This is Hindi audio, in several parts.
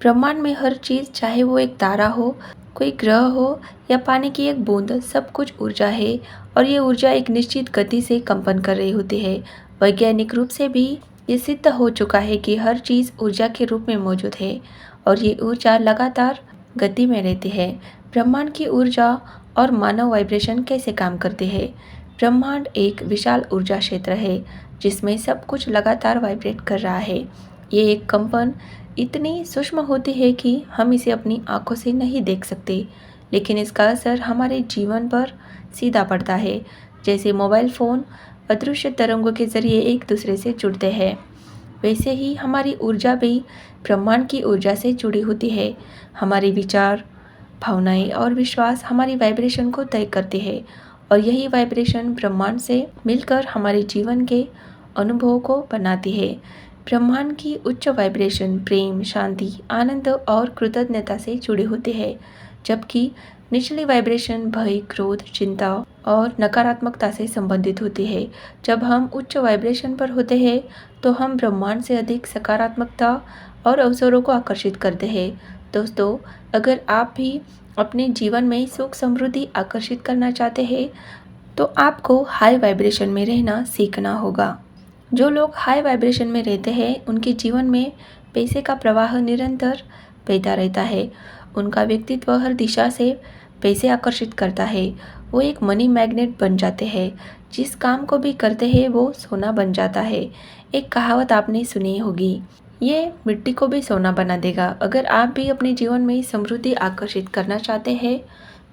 ब्रह्मांड में हर चीज, चाहे वो एक तारा हो, कोई ग्रह हो या पानी की एक बूंद, सब कुछ ऊर्जा है। और ये ऊर्जा एक निश्चित गति से कंपन कर रही होती है। वैज्ञानिक रूप से भी ये सिद्ध हो चुका है कि हर चीज ऊर्जा के रूप में मौजूद है और ये ऊर्जा लगातार गति में रहती है। ब्रह्मांड की ऊर्जा और मानव वाइब्रेशन कैसे काम करते हैं? ब्रह्मांड एक विशाल ऊर्जा क्षेत्र है जिसमें सब कुछ लगातार वाइब्रेट कर रहा है। ये एक कंपन इतनी सूक्ष्म होती है कि हम इसे अपनी आंखों से नहीं देख सकते, लेकिन इसका असर हमारे जीवन पर सीधा पड़ता है। जैसे मोबाइल फ़ोन अदृश्य तरंगों के जरिए एक दूसरे से जुड़ते हैं, वैसे ही हमारी ऊर्जा भी ब्रह्मांड की ऊर्जा से जुड़ी होती है। हमारे विचार, भावनाएं और विश्वास हमारी वाइब्रेशन को तय करते हैं और यही वाइब्रेशन ब्रह्मांड से मिलकर हमारे जीवन के अनुभवों को बनाती है। ब्रह्मांड की उच्च वाइब्रेशन प्रेम, शांति, आनंद और कृतज्ञता से जुड़ी होती है, जबकि निचली वाइब्रेशन भय, क्रोध, चिंता और नकारात्मकता से संबंधित होती है। जब हम उच्च वाइब्रेशन पर होते हैं तो हम ब्रह्मांड से अधिक सकारात्मकता और अवसरों को आकर्षित करते हैं। दोस्तों, अगर आप भी अपने जीवन में सुख समृद्धि आकर्षित करना चाहते हैं तो आपको हाई वाइब्रेशन में रहना सीखना होगा। जो लोग हाई वाइब्रेशन में रहते हैं उनके जीवन में पैसे का प्रवाह निरंतर बहता रहता है। उनका व्यक्तित्व हर दिशा से पैसे आकर्षित करता है। वो एक मनी मैग्नेट बन जाते हैं। जिस काम को भी करते हैं वो सोना बन जाता है। एक कहावत आपने सुनी होगी, ये मिट्टी को भी सोना बना देगा। अगर आप भी अपने जीवन में समृद्धि आकर्षित करना चाहते हैं,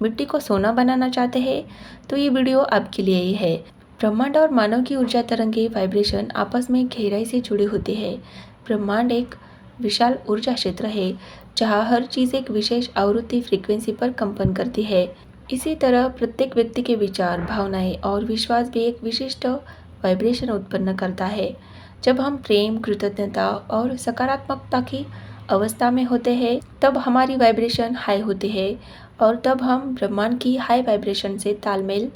मिट्टी को सोना बनाना चाहते हैं, तो ये वीडियो आपके लिए ही है। ब्रह्मांड और मानव की ऊर्जा तरंगे वाइब्रेशन आपस में गहराई से जुड़ी होती है। ब्रह्मांड एक विशाल ऊर्जा क्षेत्र है जहाँ हर चीज़ एक विशेष आवृत्ति फ्रीक्वेंसी पर कंपन करती है। इसी तरह प्रत्येक व्यक्ति के विचार, भावनाएं और विश्वास भी एक विशिष्ट वाइब्रेशन उत्पन्न करता है। जब हम प्रेम, कृतज्ञता और सकारात्मकता की अवस्था में होते हैं तब हमारी वाइब्रेशन हाई होती है और तब हम ब्रह्मांड की हाई वाइब्रेशन से तालमेल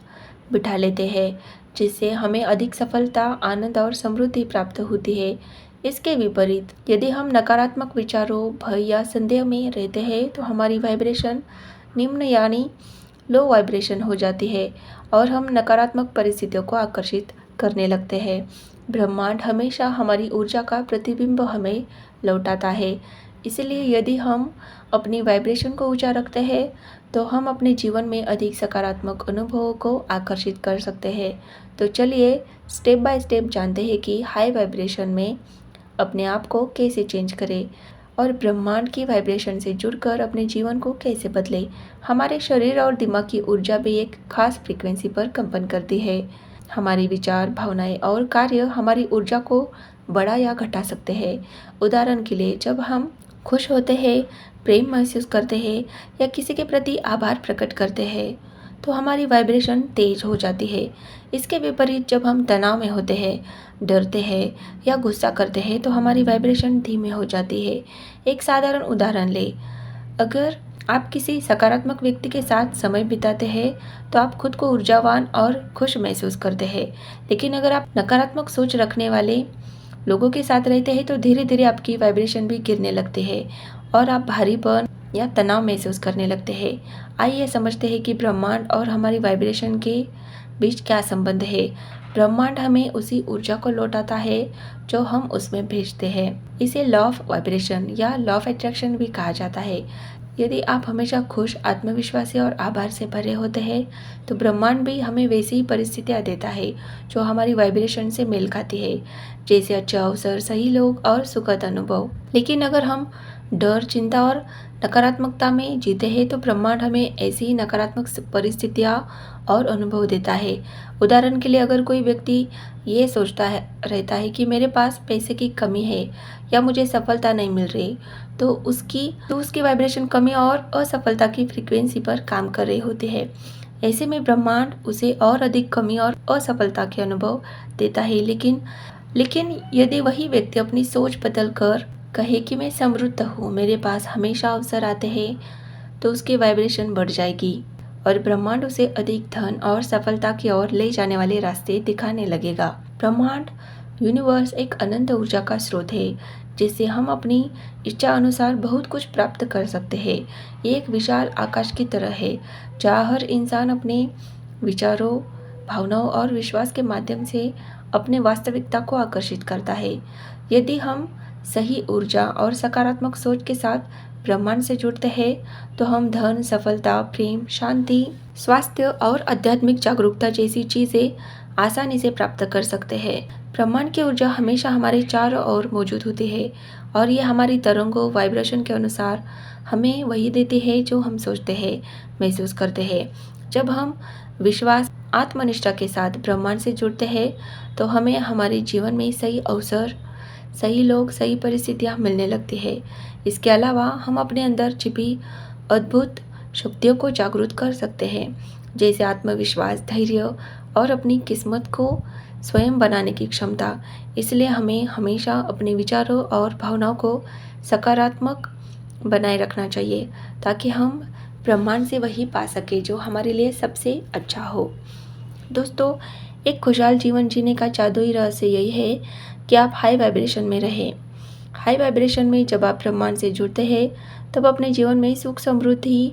बिठा लेते हैं, जिससे हमें अधिक सफलता, आनंद और समृद्धि प्राप्त होती है। इसके विपरीत यदि हम नकारात्मक विचारों, भय या संदेह में रहते हैं तो हमारी वाइब्रेशन निम्न यानी लो वाइब्रेशन हो जाती है और हम नकारात्मक परिस्थितियों को आकर्षित करने लगते हैं। ब्रह्मांड हमेशा हमारी ऊर्जा का प्रतिबिंब हमें लौटाता है। इसलिए यदि हम अपनी वाइब्रेशन को ऊंचा रखते हैं तो हम अपने जीवन में अधिक सकारात्मक अनुभवों को आकर्षित कर सकते हैं। तो चलिए स्टेप बाय स्टेप जानते हैं कि हाई वाइब्रेशन में अपने आप को कैसे चेंज करें और ब्रह्मांड की वाइब्रेशन से जुड़कर अपने जीवन को कैसे बदलें। हमारे शरीर और दिमाग की ऊर्जा भी एक खास फ्रीक्वेंसी पर कंपन करती है। हमारे विचार, भावनाएं और कार्य हमारी ऊर्जा को बढ़ा या घटा सकते हैं। उदाहरण के लिए, जब हम खुश होते हैं, प्रेम महसूस करते हैं या किसी के प्रति आभार प्रकट करते हैं तो हमारी वाइब्रेशन तेज हो जाती है। इसके विपरीत जब हम तनाव में होते हैं, डरते हैं या गुस्सा करते हैं तो हमारी वाइब्रेशन धीमी हो जाती है। एक साधारण उदाहरण लें, अगर आप किसी सकारात्मक व्यक्ति के साथ समय बिताते हैं तो आप खुद को ऊर्जावान और खुश महसूस करते हैं। लेकिन अगर आप नकारात्मक सोच रखने वाले लोगों के साथ रहते हैं तो धीरे धीरे आपकी वाइब्रेशन भी गिरने लगती है और आप भारीपन या तनाव महसूस करने लगते हैं। आइए समझते हैं कि ब्रह्मांड और हमारी वाइब्रेशन के बीच क्या संबंध है। ब्रह्मांड हमें उसी ऊर्जा को लौटाता है जो हम उसमें भेजते हैं। इसे लॉ ऑफ वाइब्रेशन या लॉ ऑफ अट्रैक्शन भी कहा जाता है। यदि आप हमेशा खुश, आत्मविश्वासी और आभार से भरे होते हैं तो ब्रह्मांड भी हमें वैसी ही परिस्थितियाँ देता है जो हमारी वाइब्रेशन से मेल खाती है, जैसे अच्छे अवसर, सही लोग और सुखद अनुभव। लेकिन अगर हम डर, चिंता और नकारात्मकता में जीते हैं तो ब्रह्मांड हमें ऐसी ही नकारात्मक परिस्थितियाँ और अनुभव देता है। उदाहरण के लिए, अगर कोई व्यक्ति ये सोचता है रहता है कि मेरे पास पैसे की कमी है या मुझे सफलता नहीं मिल रही तो उसकी वाइब्रेशन कमी और असफलता की फ्रीक्वेंसी पर काम कर रही होती है। ऐसे में ब्रह्मांड उसे और अधिक कमी और असफलता के अनुभव देता है। लेकिन यदि वही व्यक्ति अपनी सोच बदल कर कहे कि मैं समृद्ध हूँ, मेरे पास हमेशा अवसर आते हैं, तो उसकी वाइब्रेशन बढ़ जाएगी और ब्रह्मांड उसे अधिक धन और सफलता की ओर ले जाने वाले रास्ते दिखाने लगेगा। ब्रह्मांड यूनिवर्स एक अनंत ऊर्जा का स्रोत है जिससे हम अपनी इच्छा अनुसार बहुत कुछ प्राप्त कर सकते हैं। ये एक विशाल आकाश की तरह है जहाँ हर इंसान अपने विचारों, भावनाओं और विश्वास के माध्यम से अपने वास्तविकता को आकर्षित करता है। यदि हम सही ऊर्जा और सकारात्मक सोच के साथ ब्रह्मांड से जुड़ते हैं तो हम धन, सफलता, प्रेम, शांति, स्वास्थ्य और आध्यात्मिक जागरूकता जैसी चीज़ें आसानी से प्राप्त कर सकते हैं। ब्रह्मांड की ऊर्जा हमेशा हमारे चारों ओर मौजूद होती है और ये हमारी तरंगों, वाइब्रेशन के अनुसार हमें वही देती है जो हम सोचते हैं, महसूस करते हैं। जब हम विश्वास, आत्मनिष्ठा के साथ ब्रह्मांड से जुड़ते हैं तो हमें हमारे जीवन में सही अवसर, सही लोग, सही परिस्थितियाँ मिलने लगती है। इसके अलावा हम अपने अंदर छिपी अद्भुत शक्तियों को जागरूक कर सकते हैं, जैसे आत्मविश्वास, धैर्य और अपनी किस्मत को स्वयं बनाने की क्षमता। इसलिए हमें हमेशा अपने विचारों और भावनाओं को सकारात्मक बनाए रखना चाहिए ताकि हम ब्रह्मांड से वही पा सके जो हमारे लिए सबसे अच्छा हो। दोस्तों, एक खुशहाल जीवन जीने का जादुई रहस्य यही है कि आप हाई वाइब्रेशन में रहें। हाई वाइब्रेशन में जब आप ब्रह्मांड से जुड़ते हैं तब अपने जीवन में सुख समृद्धि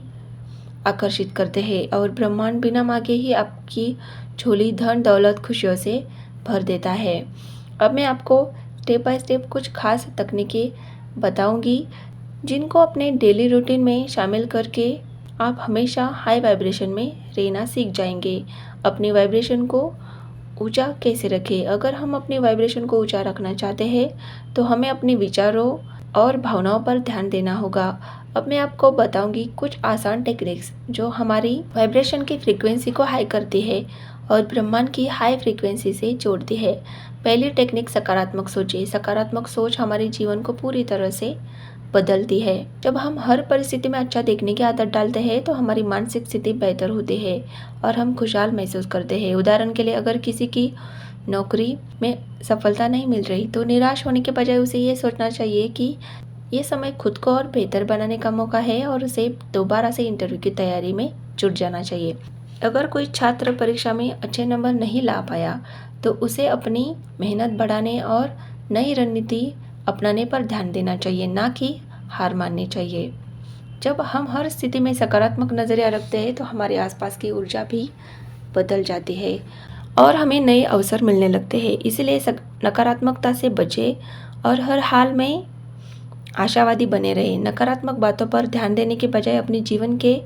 आकर्षित करते हैं और ब्रह्मांड बिना मांगे ही आपकी झोली धन दौलत खुशियों से भर देता है। अब मैं आपको स्टेप बाय स्टेप कुछ खास तकनीकें बताऊंगी जिनको अपने डेली रूटीन में शामिल करके आप हमेशा हाई वाइब्रेशन में रहना सीख जाएंगे। अपनी वाइब्रेशन को ऊंचा कैसे रखें? अगर हम अपनी वाइब्रेशन को ऊंचा रखना चाहते हैं तो हमें अपने विचारों और भावनाओं पर ध्यान देना होगा। अब मैं आपको बताऊंगी कुछ आसान टेक्निक्स जो हमारी वाइब्रेशन की फ्रीक्वेंसी को हाई करती है और ब्रह्मांड की हाई फ्रीक्वेंसी से जोड़ती है। पहली टेक्निक सकारात्मक सोचें। सकारात्मक सोच हमारे जीवन को पूरी तरह से बदलती है। जब हम हर परिस्थिति में अच्छा देखने की आदत डालते हैं तो हमारी मानसिक स्थिति बेहतर होती है और हम खुशहाल महसूस करते हैं। उदाहरण के लिए, अगर किसी की नौकरी में सफलता नहीं मिल रही तो निराश होने के बजाय उसे ये सोचना चाहिए कि ये समय खुद को और बेहतर बनाने का मौका है और उसे दोबारा से इंटरव्यू की तैयारी में जुट जाना चाहिए। अगर कोई छात्र परीक्षा में अच्छे नंबर नहीं ला पाया तो उसे अपनी मेहनत बढ़ाने और नई रणनीति अपनाने पर ध्यान देना चाहिए, ना कि हार माननी चाहिए। जब हम हर स्थिति में सकारात्मक नज़रिया रखते हैं तो हमारे आसपास की ऊर्जा भी बदल जाती है और हमें नए अवसर मिलने लगते हैं। इसलिए नकारात्मकता से बचें और हर हाल में आशावादी बने रहें। नकारात्मक बातों पर ध्यान देने के बजाय अपने जीवन के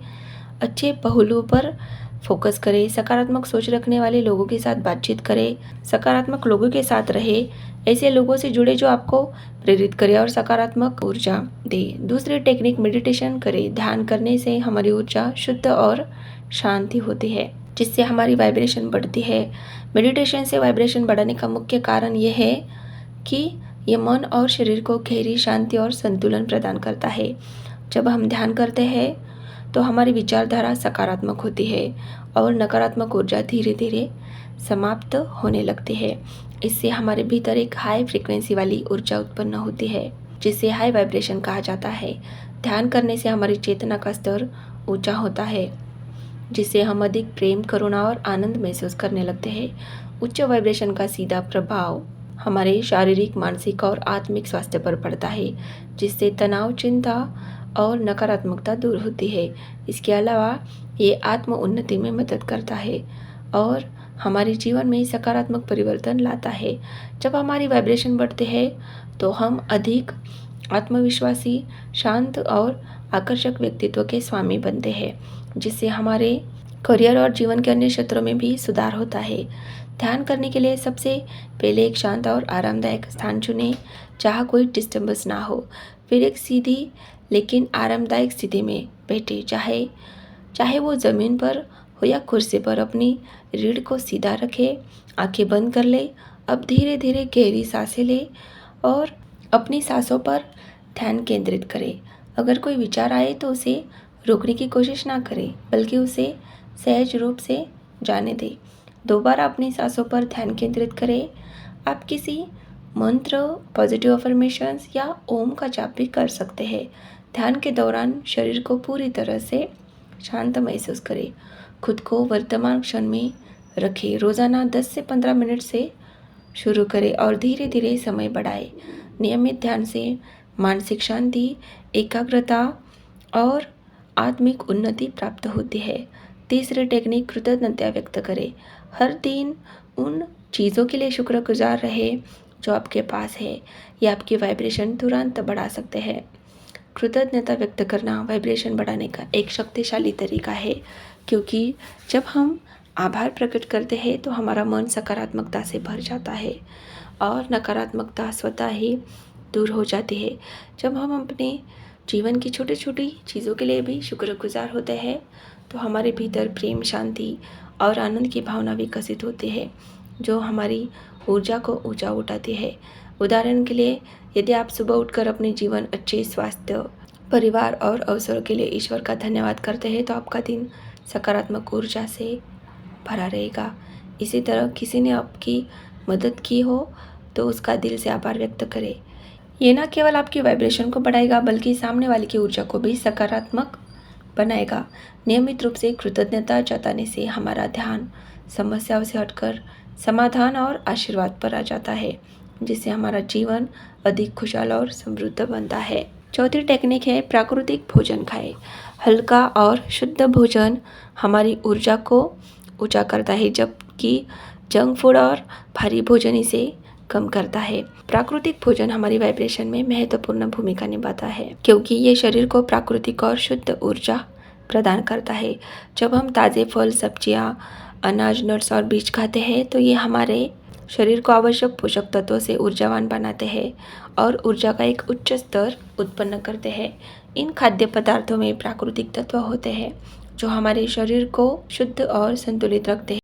अच्छे पहलुओं पर फोकस करें। सकारात्मक सोच रखने वाले लोगों के साथ बातचीत करें। सकारात्मक लोगों के साथ रहे, ऐसे लोगों से जुड़े जो आपको प्रेरित करे और सकारात्मक ऊर्जा दे। दूसरी टेक्निक मेडिटेशन करें। ध्यान करने से हमारी ऊर्जा शुद्ध और शांति होती है जिससे हमारी वाइब्रेशन बढ़ती है। मेडिटेशन से वाइब्रेशन बढ़ाने का मुख्य कारण यह है कि ये मन और शरीर को गहरी शांति और संतुलन प्रदान करता है। जब हम ध्यान करते हैं तो हमारी विचारधारा सकारात्मक होती है और नकारात्मक ऊर्जा धीरे धीरे समाप्त होने लगती है। इससे हमारे भीतर एक हाई फ्रीक्वेंसी वाली ऊर्जा उत्पन्न होती है जिसे हाई वाइब्रेशन कहा जाता है। ध्यान करने से हमारी चेतना का स्तर ऊंचा होता है जिससे हम अधिक प्रेम, करुणा और आनंद महसूस करने लगते हैं। उच्च वाइब्रेशन का सीधा प्रभाव हमारे शारीरिक, मानसिक और आत्मिक स्वास्थ्य पर पड़ता है जिससे तनाव, चिंता और नकारात्मकता दूर होती है। इसके अलावा ये आत्म उन्नति में मदद करता है और हमारे जीवन में सकारात्मक परिवर्तन लाता है। जब हमारी वाइब्रेशन बढ़ते हैं तो हम अधिक आत्मविश्वासी, शांत और आकर्षक व्यक्तित्व के स्वामी बनते हैं जिससे हमारे करियर और जीवन के अन्य क्षेत्रों में भी सुधार होता है। ध्यान करने के लिए सबसे पहले एक शांत और आरामदायक स्थान चुनें जहाँ कोई डिस्टर्बेंस ना हो। फिर एक सीधी लेकिन आरामदायक स्थिति में बैठे, चाहे वो ज़मीन पर हो या कुर्सी पर। अपनी रीढ़ को सीधा रखें, आंखें बंद कर ले। अब धीरे धीरे गहरी सांसें लें और अपनी सांसों पर ध्यान केंद्रित करें। अगर कोई विचार आए तो उसे रोकने की कोशिश ना करें बल्कि उसे सहज रूप से जाने दें। दोबारा अपनी सांसों पर ध्यान केंद्रित करें। आप किसी मंत्र, पॉजिटिव अफर्मेशंस या ओम का जाप भी कर सकते हैं। ध्यान के दौरान शरीर को पूरी तरह से शांत महसूस करें। खुद को वर्तमान क्षण में रखें। रोज़ाना 10 से 15 मिनट से शुरू करें और धीरे धीरे समय बढ़ाएं। नियमित ध्यान से मानसिक शांति, एकाग्रता और आत्मिक उन्नति प्राप्त होती है। तीसरी टेक्निक, कृतज्ञता व्यक्त करें। हर दिन उन चीज़ों के लिए शुक्रगुजार रहे जो आपके पास है। ये आपकी वाइब्रेशन तुरंत बढ़ा सकते हैं। कृतज्ञता व्यक्त करना वाइब्रेशन बढ़ाने का एक शक्तिशाली तरीका है, क्योंकि जब हम आभार प्रकट करते हैं तो हमारा मन सकारात्मकता से भर जाता है और नकारात्मकता स्वतः ही दूर हो जाती है। जब हम अपने जीवन की छोटी छोटी चीज़ों के लिए भी शुक्रगुजार होते हैं तो हमारे भीतर प्रेम, शांति और आनंद की भावना विकसित होती है, जो हमारी ऊर्जा को ऊंचा उठाती है। उदाहरण के लिए, यदि आप सुबह उठकर अपने जीवन, अच्छे स्वास्थ्य, परिवार और अवसरों के लिए ईश्वर का धन्यवाद करते हैं तो आपका दिन सकारात्मक ऊर्जा से भरा रहेगा। इसी तरह किसी ने आपकी मदद की हो तो उसका दिल से आभार व्यक्त करें। ये न केवल आपकी वाइब्रेशन को बढ़ाएगा बल्कि सामने वाले की ऊर्जा को भी सकारात्मक बनाएगा। नियमित रूप से कृतज्ञता जताने से हमारा ध्यान समस्याओं से हटकर समाधान और आशीर्वाद पर आ जाता है, जिससे हमारा जीवन अधिक खुशहाल और समृद्ध बनता है। चौथी टेक्निक है, प्राकृतिक भोजन खाएं। हल्का और शुद्ध भोजन हमारी ऊर्जा को ऊंचा करता है, जबकि जंक फूड और भारी भोजन इसे कम करता है। प्राकृतिक भोजन हमारी वाइब्रेशन में महत्वपूर्ण भूमिका निभाता है, क्योंकि ये शरीर को प्राकृतिक और शुद्ध ऊर्जा प्रदान करता है। जब हम ताज़े फल, सब्जियां, अनाज, नट्स और बीज खाते हैं तो ये हमारे शरीर को आवश्यक पोषक तत्वों से ऊर्जावान बनाते हैं और ऊर्जा का एक उच्च स्तर उत्पन्न करते हैं। इन खाद्य पदार्थों में प्राकृतिक तत्व होते हैं जो हमारे शरीर को शुद्ध और संतुलित रखते हैं।